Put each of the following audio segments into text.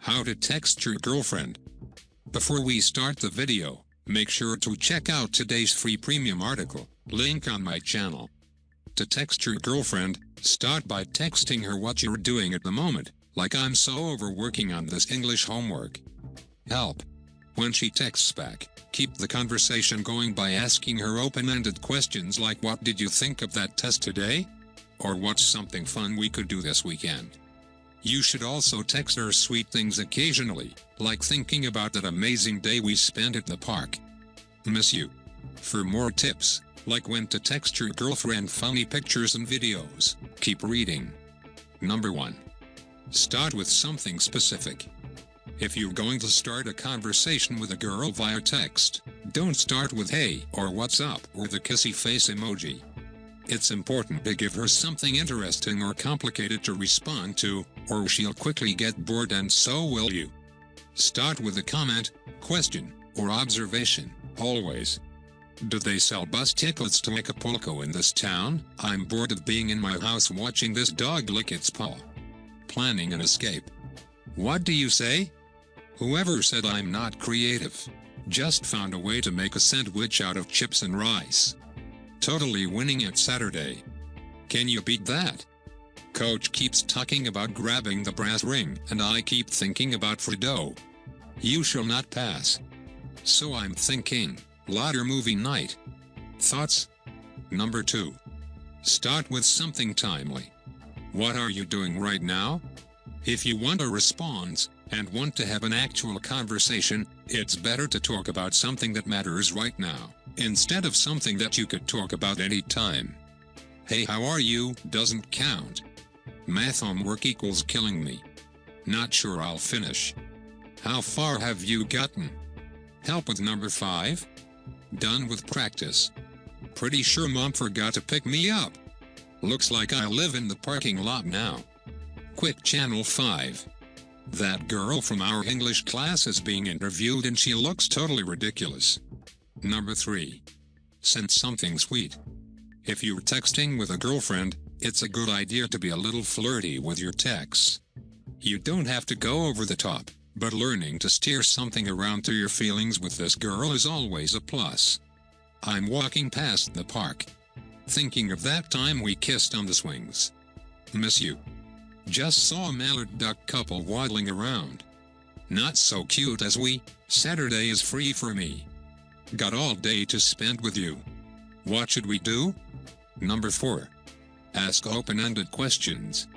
How to text your girlfriend. Before we start the video, make sure to check out today's free premium article, link on my channel. To text your girlfriend, start by texting her what you're doing at the moment, like I'm so overworking on this English homework. Help. When she texts back, keep the conversation going by asking her open-ended questions like what did you think of that test today? Or what's something fun we could do this weekend? You should also text her sweet things occasionally, like thinking about that amazing day we spent at the park. Miss you. For more tips, like when to text your girlfriend funny pictures and videos, keep reading. Number 1. Start with something specific. If you're going to start a conversation with a girl via text, don't start with hey or what's up or the kissy face emoji. It's important to give her something interesting or complicated to respond to, or she'll quickly get bored and so will you. Start with a comment, question, or observation, always. Do they sell bus tickets to Acapulco in this town? I'm bored of being in my house watching this dog lick its paw. Planning an escape. What do you say? Whoever said I'm not creative? Just found a way to make a sandwich out of chips and rice. Totally winning at Saturday. Can you beat that? Coach keeps talking about grabbing the brass ring and I keep thinking about Fredo. You shall not pass. So I'm thinking, ladder movie night. Thoughts? Number 2. Start with something timely. What are you doing right now? If you want a response, and want to have an actual conversation, it's better to talk about something that matters right now, instead of something that you could talk about any time. Hey, how are you? Doesn't count. Math homework equals killing me. Not sure I'll finish. How far have you gotten? Help with number 5? Done with practice. Pretty sure mom forgot to pick me up. Looks like I live in the parking lot now. Quick channel 5. That girl from our English class is being interviewed and she looks totally ridiculous. Number 3. Send something sweet. If you're texting with a girlfriend, it's a good idea to be a little flirty with your texts. You don't have to go over the top, but learning to steer something around to your feelings with this girl is always a plus. I'm walking past the park, thinking of that time we kissed on the swings. Miss you. Just saw a mallard duck couple waddling around. Not so cute as we. Saturday is free for me. Got all day to spend with you. What should we do? Number 4. Ask open-ended questions.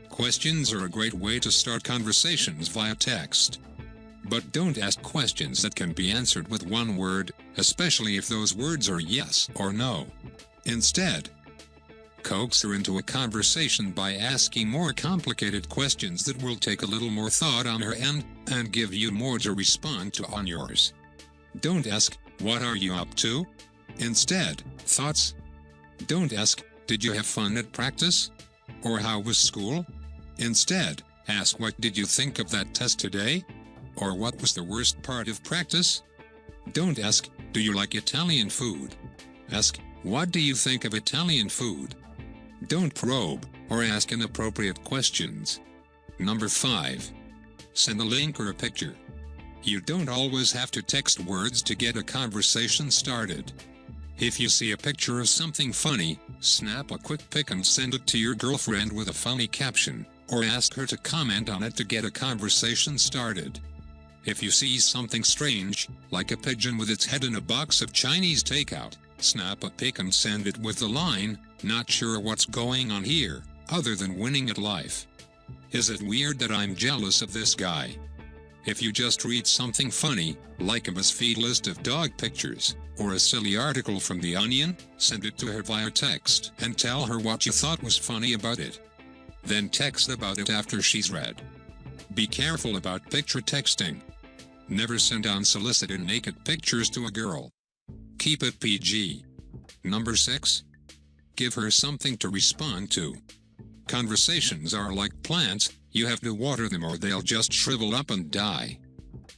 Questions are a great way to start conversations via text. But don't ask questions that can be answered with one word, especially if those words are yes or no. Instead, coax her into a conversation by asking more complicated questions that will take a little more thought on her end, and give you more to respond to on yours. Don't ask, what are you up to? Instead, thoughts? Don't ask, did you have fun at practice? Or how was school? Instead, ask what did you think of that test today? Or what was the worst part of practice? Don't ask, do you like Italian food? Ask, what do you think of Italian food? Don't probe, or ask inappropriate questions. Number 5. Send a link or a picture. You don't always have to text words to get a conversation started. If you see a picture of something funny, snap a quick pic and send it to your girlfriend with a funny caption, or ask her to comment on it to get a conversation started. If you see something strange, like a pigeon with its head in a box of Chinese takeout, snap a pic and send it with the line, not sure what's going on here, other than winning at life. Is it weird that I'm jealous of this guy? If you just read something funny, like a BuzzFeed list of dog pictures, or a silly article from The Onion, send it to her via text and tell her what you thought was funny about it. Then text about it after she's read. Be careful about picture texting. Never send unsolicited naked pictures to a girl. Keep it PG. Number 6. Give her something to respond to. Conversations are like plants, you have to water them or they'll just shrivel up and die.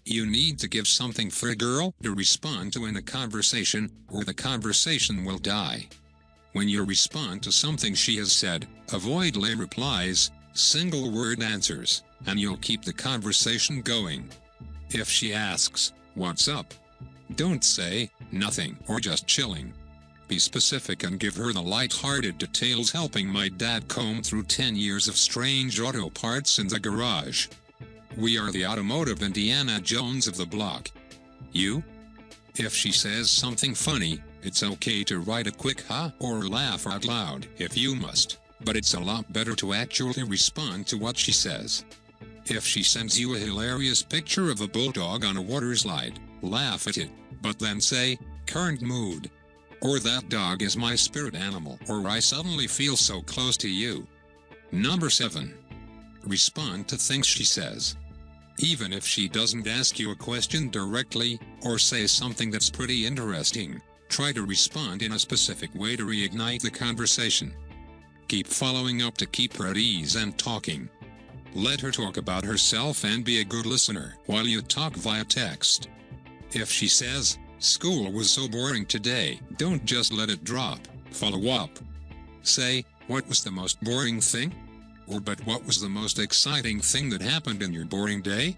You need to give something for a girl to respond to in a conversation, or the conversation will die. When you respond to something she has said, avoid lame replies, single-word answers, and you'll keep the conversation going. If she asks, "What's up?" don't say, "Nothing," or "Just chilling." Be specific and give her the light-hearted details, helping my dad comb through 10 years of strange auto parts in the garage. We are the automotive Indiana Jones of the block. You? If she says something funny, it's okay to write a quick "ha" or laugh out loud if you must, but it's a lot better to actually respond to what she says. If she sends you a hilarious picture of a bulldog on a water slide, laugh at it, but then say, "Current mood," or "That dog is my spirit animal," or "I suddenly feel so close to you." Number 7. Respond to things she says. Even if she doesn't ask you a question directly, or say something that's pretty interesting, try to respond in a specific way to reignite the conversation. Keep following up to keep her at ease and talking. Let her talk about herself and be a good listener while you talk via text. If she says, "School was so boring today," don't just let it drop, follow up. Say, "What was the most boring thing?" Or, "But what was the most exciting thing that happened in your boring day?"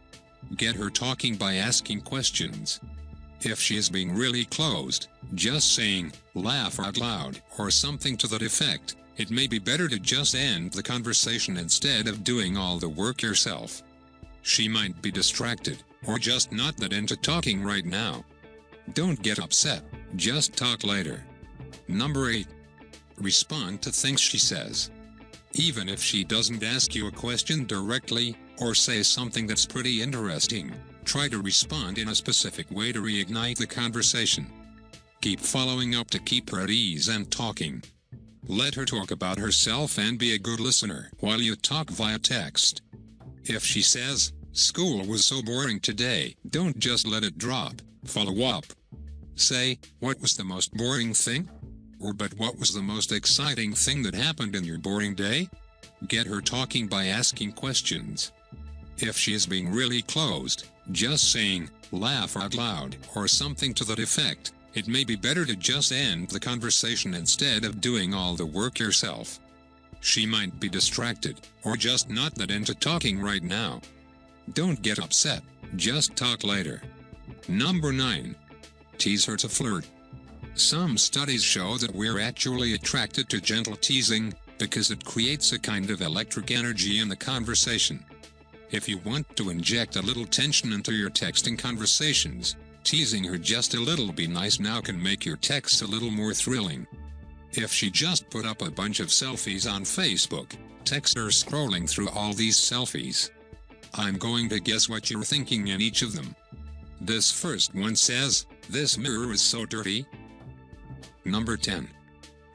Get her talking by asking questions. If she is being really closed, just saying, "Laugh out loud," or something to that effect, it may be better to just end the conversation instead of doing all the work yourself. She might be distracted, or just not that into talking right now. Don't get upset, just talk later. Number 8. Respond to things she says. Even if she doesn't ask you a question directly, or say something that's pretty interesting, try to respond in a specific way to reignite the conversation. Keep following up to keep her at ease and talking. Let her talk about herself and be a good listener while you talk via text. If she says, "School was so boring today," don't just let it drop, follow up. Say, "What was the most boring thing?" Or, "But what was the most exciting thing that happened in your boring day?" Get her talking by asking questions. If she is being really closed, just saying, "Laugh out loud," or something to that effect, it may be better to just end the conversation instead of doing all the work yourself. She might be distracted, or just not that into talking right now. Don't get upset, just talk later. Number 9. Tease her to flirt. Some studies show that we're actually attracted to gentle teasing, because it creates a kind of electric energy in the conversation. If you want to inject a little tension into your texting conversations, teasing her just a little "be nice now" can make your texts a little more thrilling. If she just put up a bunch of selfies on Facebook, text her scrolling through all these selfies. I'm going to guess what you're thinking in each of them. This first one says, "This mirror is so dirty." Number 10.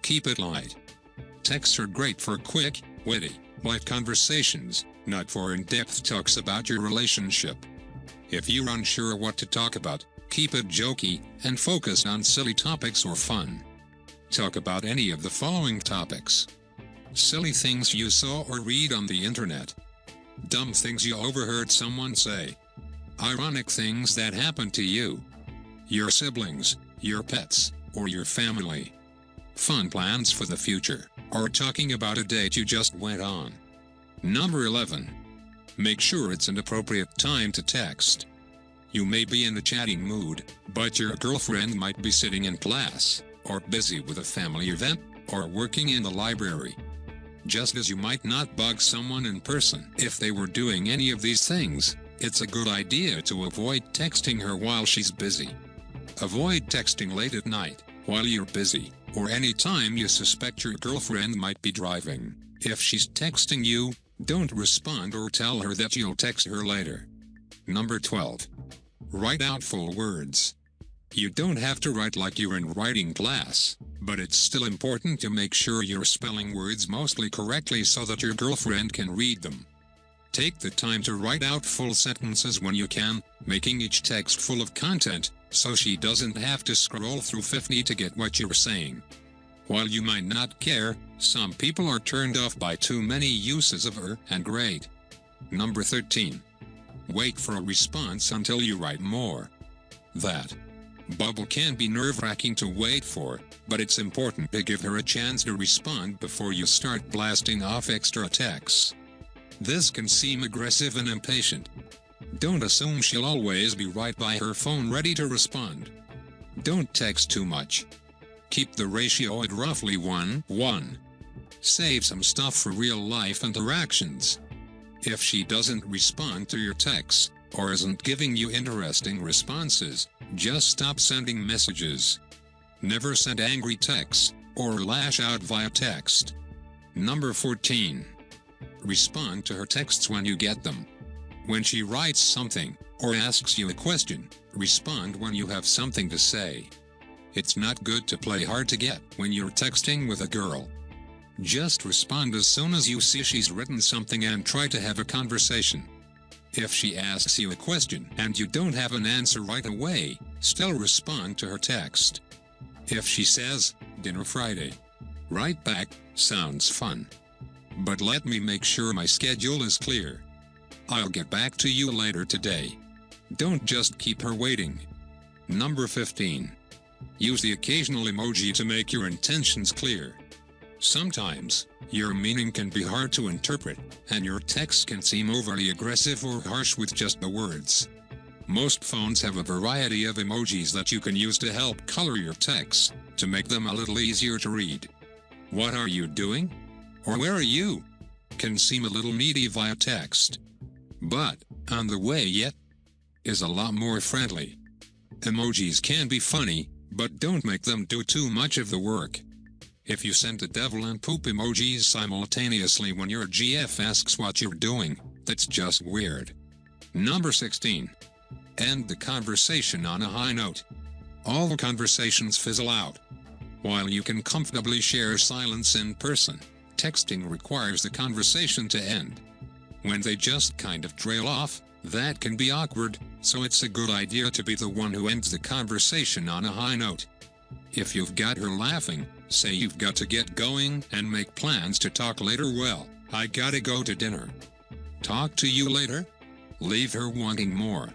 Keep it light. Texts are great for quick, witty, light conversations, not for in-depth talks about your relationship. If you're unsure what to talk about, keep it jokey and focus on silly topics or fun. Talk about any of the following topics: silly things you saw or read on the internet, dumb things you overheard someone say, ironic things that happened to you, your siblings, your pets, or your family, fun plans for the future, or talking about a date you just went on. Number 11. Make sure it's an appropriate time to text. You may be in a chatting mood, but your girlfriend might be sitting in class, or busy with a family event, or working in the library. Just as you might not bug someone in person if they were doing any of these things, it's a good idea to avoid texting her while she's busy. Avoid texting late at night, while you're busy, or any time you suspect your girlfriend might be driving. If she's texting you, don't respond or tell her that you'll text her later. Number 12. Write out full words. You don't have to write like you're in writing class, but it's still important to make sure you're spelling words mostly correctly so that your girlfriend can read them. Take the time to write out full sentences when you can, making each text full of content, so she doesn't have to scroll through 50 to get what you're saying. While you might not care, some people are turned off by too many uses of "er" and "great." Number 13. Wait for a response until you write more. That bubble can be nerve-wracking to wait for, but it's important to give her a chance to respond before you start blasting off extra texts. This can seem aggressive and impatient. Don't assume she'll always be right by her phone ready to respond. Don't text too much. Keep the ratio at roughly 1:1. Save some stuff for real-life interactions. If she doesn't respond to your texts, or isn't giving you interesting responses, just stop sending messages. Never send angry texts, or lash out via text. Number 14. Respond to her texts when you get them. When she writes something, or asks you a question, respond when you have something to say. It's not good to play hard to get when you're texting with a girl. Just respond as soon as you see she's written something and try to have a conversation. If she asks you a question and you don't have an answer right away, still respond to her text. If she says, "Dinner Friday," write back, "Sounds fun. But let me make sure my schedule is clear. I'll get back to you later today." Don't just keep her waiting. Number 15. Use the occasional emoji to make your intentions clear. Sometimes, your meaning can be hard to interpret, and your text can seem overly aggressive or harsh with just the words. Most phones have a variety of emojis that you can use to help color your texts, to make them a little easier to read. "What are you doing?" or "Where are you?" can seem a little needy via text. But, "On the way yet?" is a lot more friendly. Emojis can be funny, but don't make them do too much of the work. If you send the devil and poop emojis simultaneously when your GF asks what you're doing, that's just weird. Number 16. End the conversation on a high note. All conversations fizzle out. While you can comfortably share silence in person, texting requires the conversation to end. When they just kind of trail off, that can be awkward, so it's a good idea to be the one who ends the conversation on a high note. If you've got her laughing, say you've got to get going and make plans to talk later. "Well, I gotta go to dinner. Talk to you later." Leave her wanting more.